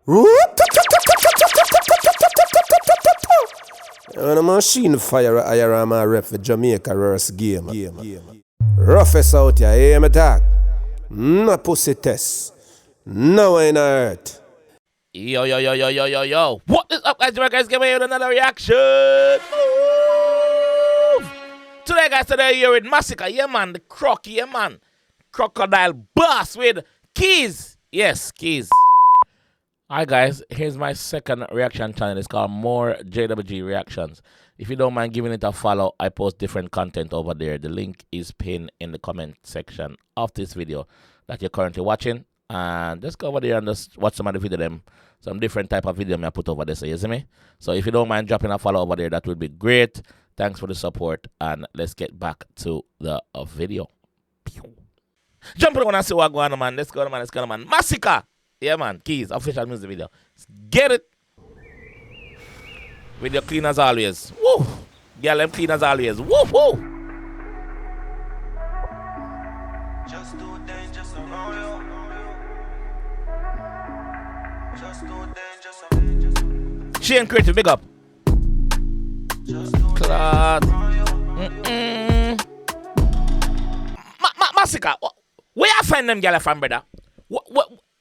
And a machine fire IRM ref for Jamaica versus game. Roughest out here, hear me talk. No pussy test. No in earth. Yo. What is up, guys? Give me another reaction. Move. Today, guys, here with Masicka. Yeah, man. The croc, yeah, man. Crocodile boss with keys. Yes, keys. Alright, guys. Here's my second reaction channel. It's called More JWG Reactions. If you don't mind giving it a follow, I post different content over there. The link is pinned in the comment section of this video that you're currently watching. And just go over there and just watch some of the video them. Some different type of video I put over there, so you see me? So if you don't mind dropping a follow over there, that would be great. Thanks for the support, and let's get back to the video. Jump on and see what's going on, man. Let's go, man. Masicka! Yeah, man. Keys, official music video. Let's get it! Video clean as always. Woo! Girl, them clean as always. Woo, woo! Just do dangerous around you. She ain't creative, big up. Clad. Masicka, where you find them gala from, brother?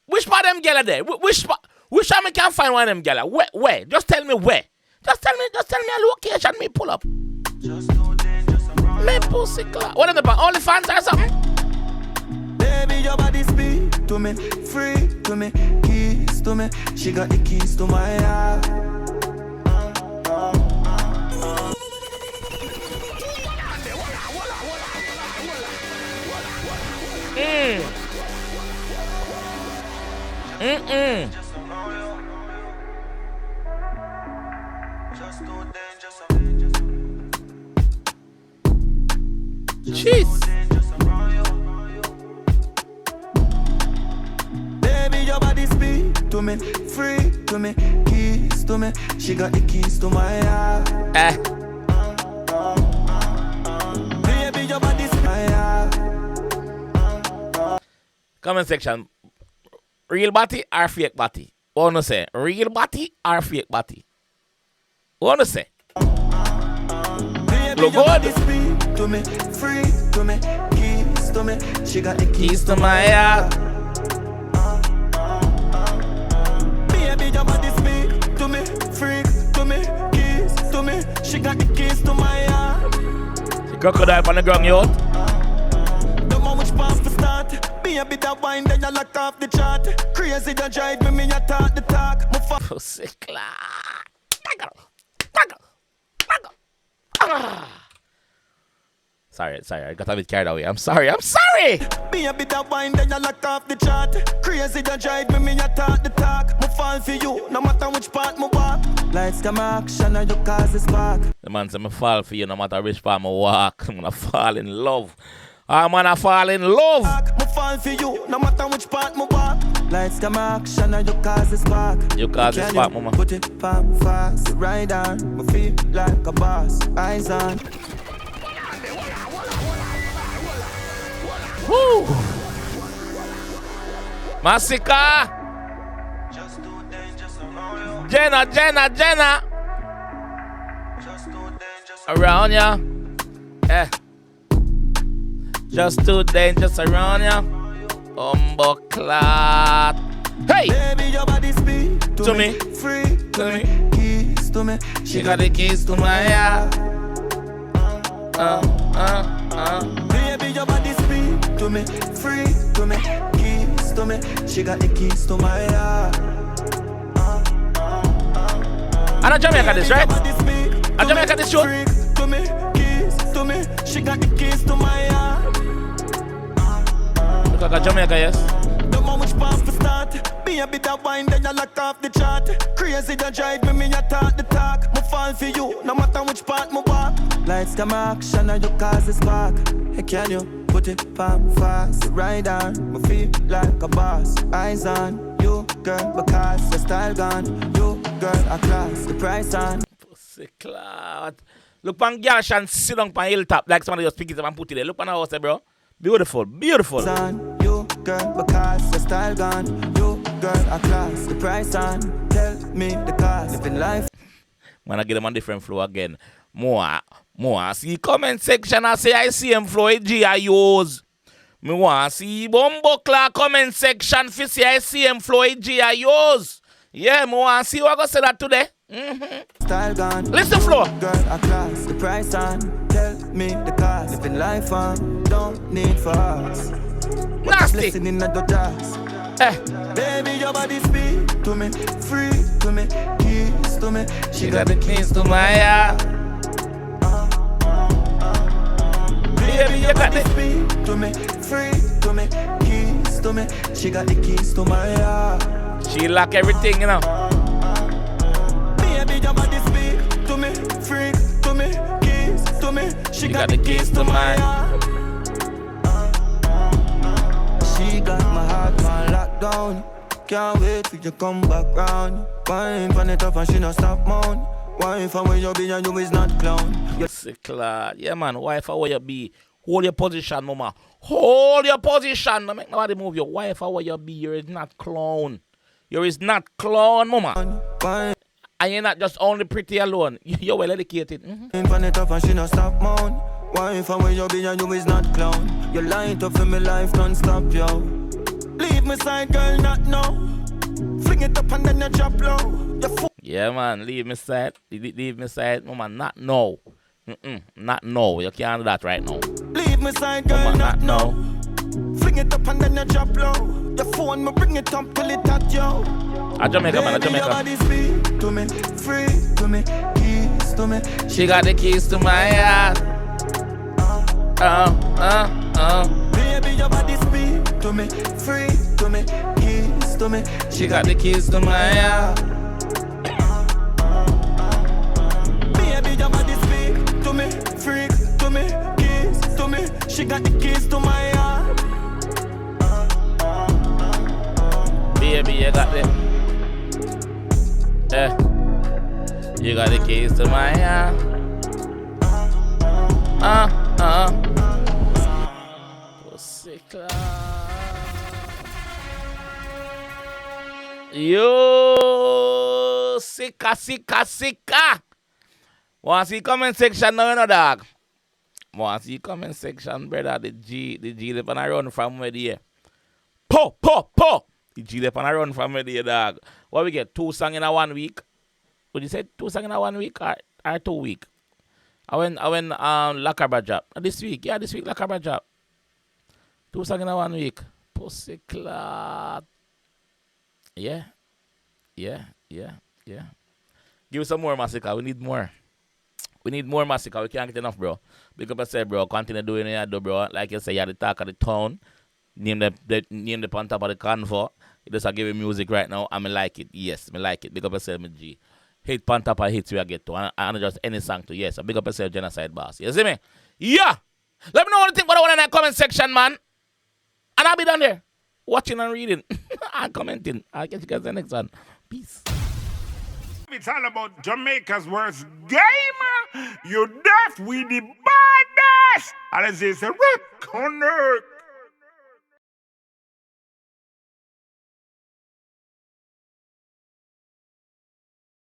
Which part of them gala there? Which time I can find one of them gala? Where? Just tell me where. Just tell me a location. Me pull up. Me pussy clad. What are the only fans or something? Baby, your body speak to me, free to me, keys to me. She got the keys to my heart. Jeez. Your body speak to me, free to me, keys to me. She got the keys to my heart. Baby, your body speak my heart. Comment section. Real body or fake body? What wanna say? Real body or fake body? What wanna say? Baby, your body speak to me, free to me, keys to me. She got the keys to my heart. Your body speak to me, freak to me, keys to me. She got the keys to my heart. The crocodile on the ground, yo. Don't know which path to start. Be a bit of wine, then you lock off the chart. Crazy, you drive me, you talk the talk. Pussy clad. Sorry, I got a bit carried away. I'm sorry. Be a bit of wine, then you lock off the chart. Crazy, you drive me, you talk the talk. Me fall for you, no matter which part me walk. Lights come action, and you cause the spark. The man say me fall for you, no matter which part me walk. I'm gonna fall in love. I'm gonna fall in love. Me fall for you, no matter which part me walk. Lights come action, and you cause the spark. You cause the spark, mama. Put it palm fast, ride on. Me feel like a boss, eyes on. Woo! Masicka! Jenna! Around ya. Just too dangerous around ya. Clot. Hey! Baby, your body speak to me. Free to me. Keys to me. She got the keys to my heart. Baby, your body speak to me, free to me, keys to me. She got the keys to my heart. I know Jamaica this, right? I Jamaica this show. Free to me, keys to me. She got the keys to my heart. Look like Jamaica, yes. Don't know which path to start. Be a bit of wine, then you lock off the chart. Crazy, you drive me, you talk the talk. Me fall for you, no matter which part me walk. Lights come action, and you cause the spark. Hey, can you put it palm fast, ride on. Me feel like a boss, eyes on you, girl, because your style gone. You, girl, a class, the price on. Pussy cloud. Look, pan girl and sit down pan hilltop like somebody just pick it up and put it there. Look pan house, bro. Beautiful. On you, girl, because your style gone. You, girl, a class. The price on, tell me the cost. Living life. Man, I get them on different flow again. More. See comment section I say I see him flow G I use. Me want see Bumbuckler comment section fi say I see him flow G I use. Yeah, me want see what I go say that today. Style gone. Listen flow. Girl, a class. The price on, tell me the cost. Living life on, don't need fast. Nasty. Blessing in the dust. Baby, your body speak to me, free to me, keys to me. She got the keys to my heart. Baby, you got the speak to me, free to me, keys to me. She got the keys to my heart. She lock everything, you know. Baby, your body speak to me, free to me, keys to me. She got the keys to my heart. She got my heart on lockdown. Can't wait till you come back round. Wine from it up and she no stop moan. Wine from where you be and you is not clown. Masicka. Yeah, man. Wife, where you be? Hold your position, mama. Hold your position. Don't make nobody move your wife. Where you be? You is not clown. You is not clown, mama. Wine And you're not just only pretty alone. You're well educated. from it up and she no stop moan. Wine from where you be and you is not clown. You light up in my life non-stop, yo. Leave me side, girl, not now. Fling it up and then you drop low. Yeah, man, leave me side. Leave me side, mama, not now. Not now. You can't do that right now. Leave me side, girl, Mama, not not now. Fling it up and then you drop low. Your phone, me bring it up till it at yo. A Jamaica, man, a Baby, your Jamaica. body speak to me, free to me, keys to me. She got the keys to my heart. Baby, your body speak to me, free to me, keys to me. She got the keys to my heart. Baby, your body speak to me, free to me, keys to me. She got the keys to my heart. Baby, you got the you got the keys to my heart. Masicka. Yo, sicka. Want see comment section now, you know, dog? Want see comment section, brother? The G lip and I run from where they. Po. The G lip and I run from where they, dog. What we get? 2 songs in a 1 week? Would you say 2 songs in a 1 week or 2 week? I went Lacabra drop. This week Lacabra drop. 2 songs in a 1 week. Pussy clot. Yeah. Give us some more, Masicka. We need more. We need more, Masicka. We can't get enough, bro. Big up yourself, bro. Continue doing it, bro. Like you say, you're the talk of the town. Name the on top of the convo. You just give me music right now. I like it. Yes, I like it. Big up yourself, my G. Hit pan top of hits we get to. And just any song to. Yes, big up yourself, Genocide Boss. You see me? Yeah. Let me know what you think about the one in the comment section, man. And I'll be down there watching and reading and commenting. I'll catch you guys in the next one. Peace. It's all about Jamaica's worst gamer. You deaf with the baddest. And it's a rock on earth.